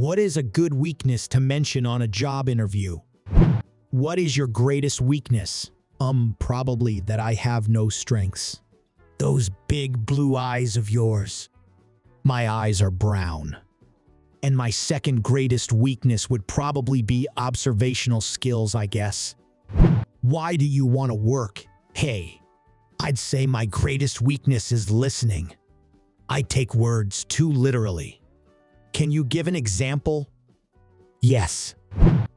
What is a good weakness to mention on a job interview? What is your greatest weakness? Probably that I have no strengths. Those big blue eyes of yours. My eyes are brown. And my second greatest weakness would probably be observational skills, I guess. Why do you want to work? Hey, I'd say my greatest weakness is listening. I take words too literally. Can you give an example? Yes.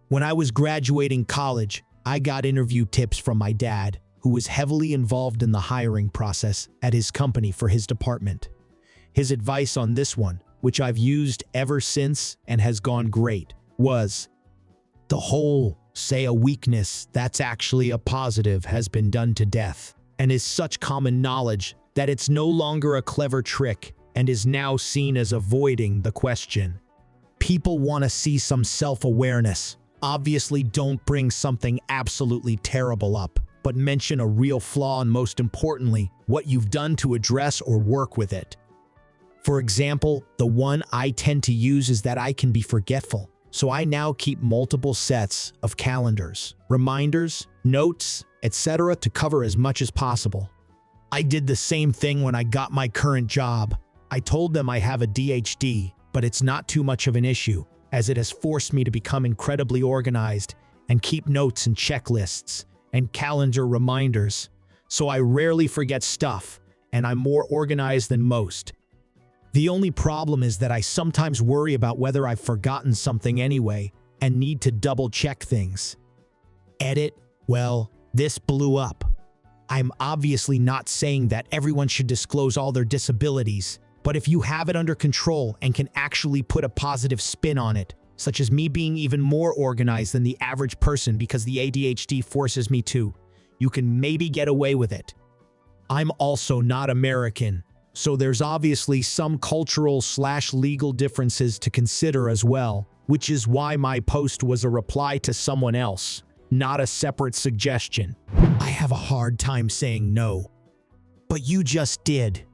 When I was graduating college, I got interview tips from my dad, who was heavily involved in the hiring process at his company for his department. His advice on this one, which I've used ever since and has gone great, was, the whole, say a weakness that's actually a positive has been done to death, and is such common knowledge that it's no longer a clever trick and is now seen as avoiding the question. People want to see some self-awareness. Obviously, don't bring something absolutely terrible up, but mention a real flaw and, most importantly, what you've done to address or work with it. For example, the one I tend to use is that I can be forgetful, so I now keep multiple sets of calendars, reminders, notes, etc. to cover as much as possible. I did the same thing when I got my current job. I told them I have a ADHD, but it's not too much of an issue, as it has forced me to become incredibly organized and keep notes and checklists and calendar reminders, so I rarely forget stuff, and I'm more organized than most. The only problem is that I sometimes worry about whether I've forgotten something anyway and need to double-check things. Edit, well, this blew up. I'm obviously not saying that everyone should disclose all their disabilities, but if you have it under control and can actually put a positive spin on it, such as me being even more organized than the average person because the ADHD forces me to, you can maybe get away with it. I'm also not American, so there's obviously some cultural/legal differences to consider as well, which is why my post was a reply to someone else, not a separate suggestion. I have a hard time saying no, but you just did.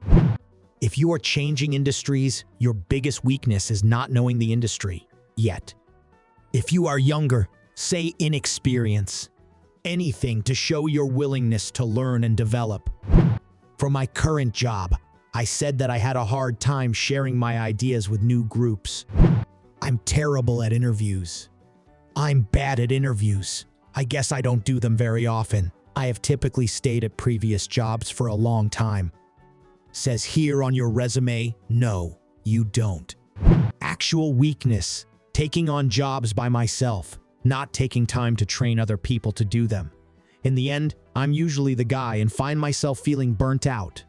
If you are changing industries, your biggest weakness is not knowing the industry yet. If you are younger, say inexperience. Anything to show your willingness to learn and develop. For my current job, I said that I had a hard time sharing my ideas with new groups. I'm terrible at interviews. I'm bad at interviews. I guess I don't do them very often. I have typically stayed at previous jobs for a long time. Says here on your resume, no, you don't. Actual weakness, taking on jobs by myself, not taking time to train other people to do them. In the end, I'm usually the guy and find myself feeling burnt out.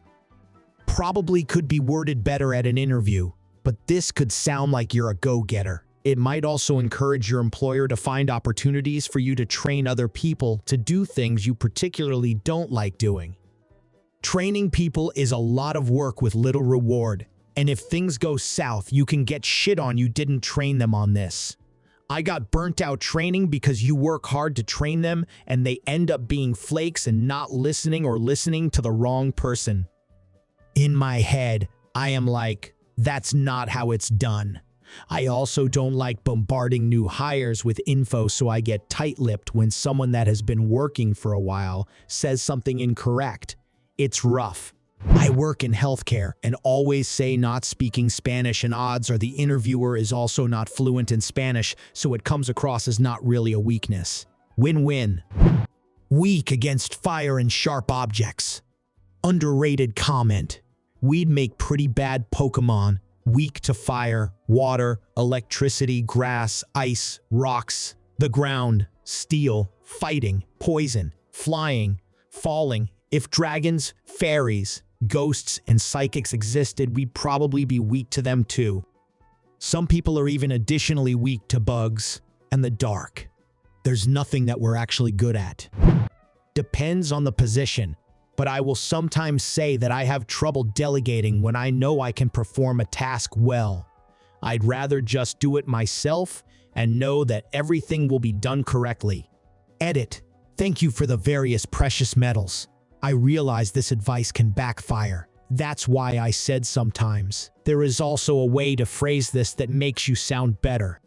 Probably could be worded better at an interview, but this could sound like you're a go-getter. It might also encourage your employer to find opportunities for you to train other people to do things you particularly don't like doing. Training people is a lot of work with little reward, and if things go south, you can get shit on you didn't train them on this. I got burnt out training because you work hard to train them and they end up being flakes and not listening or listening to the wrong person. In my head, I am like, that's not how it's done. I also don't like bombarding new hires with info, so I get tight-lipped when someone that has been working for a while says something incorrect. It's rough. I work in healthcare and always say not speaking Spanish, and odds are the interviewer is also not fluent in Spanish, so it comes across as not really a weakness. Win-win. Weak against fire and sharp objects. Underrated comment. We'd make pretty bad Pokemon. Weak to fire, water, electricity, grass, ice, rocks, the ground, steel, fighting, poison, flying, falling. If dragons, fairies, ghosts, and psychics existed, we'd probably be weak to them too. Some people are even additionally weak to bugs and the dark. There's nothing that we're actually good at. Depends on the position, but I will sometimes say that I have trouble delegating when I know I can perform a task well. I'd rather just do it myself and know that everything will be done correctly. Edit. Thank you for the various precious metals. I realize this advice can backfire. That's why I said sometimes. There is also a way to phrase this that makes you sound better.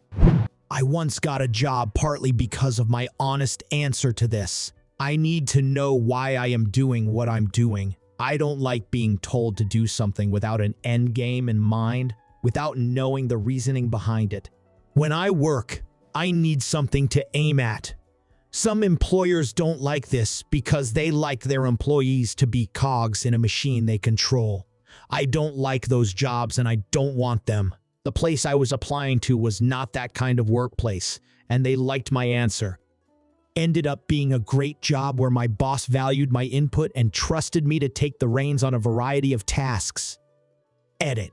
I once got a job partly because of my honest answer to this. I need to know why I am doing what I'm doing. I don't like being told to do something without an end game in mind, without knowing the reasoning behind it. When I work, I need something to aim at. Some employers don't like this because they like their employees to be cogs in a machine they control. I don't like those jobs and I don't want them. The place I was applying to was not that kind of workplace, and they liked my answer. Ended up being a great job where my boss valued my input and trusted me to take the reins on a variety of tasks. Edit.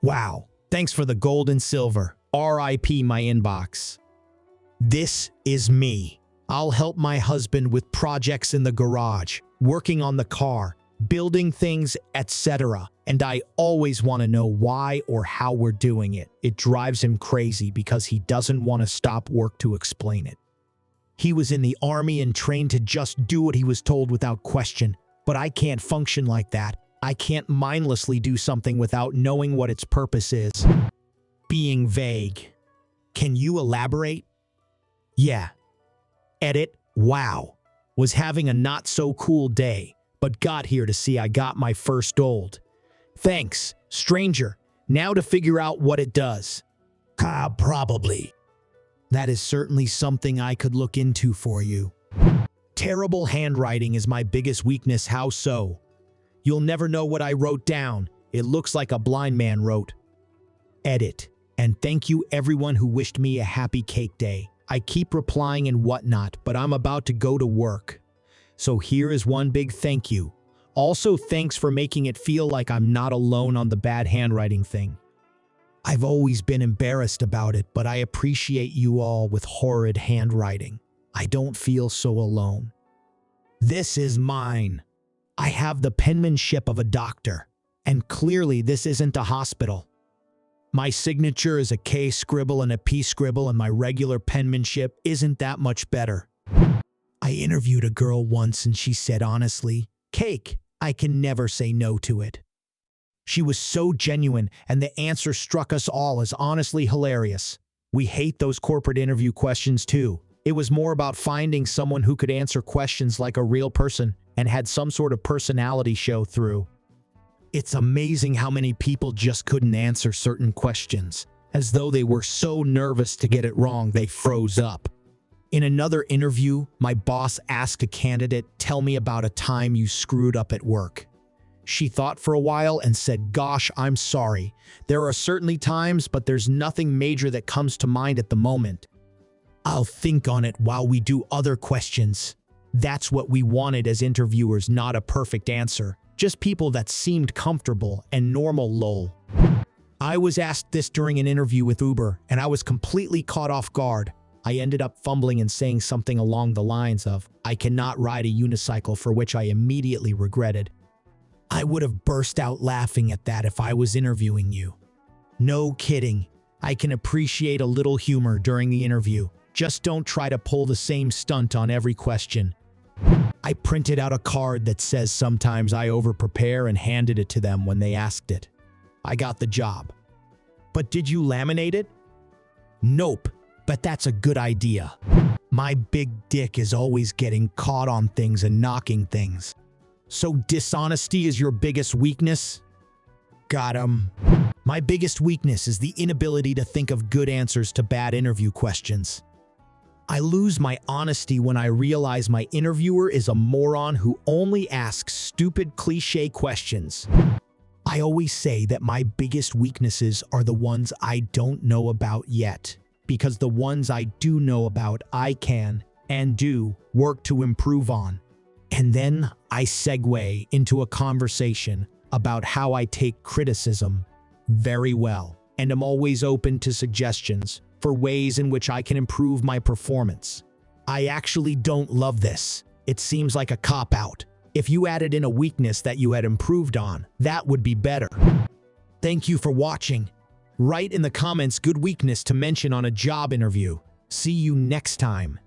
Wow. Thanks for the gold and silver. RIP my inbox. This is me. I'll help my husband with projects in the garage, working on the car, building things, etc. And I always want to know why or how we're doing it. It drives him crazy because he doesn't want to stop work to explain it. He was in the army and trained to just do what he was told without question, but I can't function like that. I can't mindlessly do something without knowing what its purpose is. Being vague. Can you elaborate? Yeah. Edit. Wow. Was having a not so cool day, but got here to see I got my first gold. Thanks, stranger. Now to figure out what it does. Probably. That is certainly something I could look into for you. Terrible handwriting is my biggest weakness. How so? You'll never know what I wrote down. It looks like a blind man wrote. Edit. And thank you everyone who wished me a happy cake day. I keep replying and whatnot, but I'm about to go to work. So here is one big thank you. Also, thanks for making it feel like I'm not alone on the bad handwriting thing. I've always been embarrassed about it, but I appreciate you all with horrid handwriting. I don't feel so alone. This is mine. I have the penmanship of a doctor, and clearly this isn't a hospital. My signature is a K scribble and a P scribble, and my regular penmanship isn't that much better. I interviewed a girl once and she said honestly, "Cake, I can never say no to it." She was so genuine, and the answer struck us all as honestly hilarious. We hate those corporate interview questions too. It was more about finding someone who could answer questions like a real person and had some sort of personality show through. It's amazing how many people just couldn't answer certain questions, as though they were so nervous to get it wrong they froze up. In another interview, my boss asked a candidate, "Tell me about a time you screwed up at work." She thought for a while and said, "Gosh, I'm sorry. There are certainly times, but there's nothing major that comes to mind at the moment. I'll think on it while we do other questions." That's what we wanted as interviewers, not a perfect answer, just people that seemed comfortable and normal. Lol. I was asked this during an interview with Uber, and I was completely caught off guard. I ended up fumbling and saying something along the lines of, "I cannot ride a unicycle," for which I immediately regretted. I would have burst out laughing at that if I was interviewing you. No kidding. I can appreciate a little humor during the interview. Just don't try to pull the same stunt on every question. I printed out a card that says sometimes I over-prepare and handed it to them when they asked it. I got the job. But did you laminate it? Nope, but that's a good idea. My big dick is always getting caught on things and knocking things. So dishonesty is your biggest weakness? Got 'em. My biggest weakness is the inability to think of good answers to bad interview questions. I lose my honesty when I realize my interviewer is a moron who only asks stupid cliché questions. I always say that my biggest weaknesses are the ones I don't know about yet, because the ones I do know about I can, and do, work to improve on. And then I segue into a conversation about how I take criticism very well, and am always open to suggestions for ways in which I can improve my performance. I actually don't love this. It seems like a cop-out. If you added in a weakness that you had improved on, that would be better. Thank you for watching. Write in the comments good weakness to mention on a job interview. See you next time.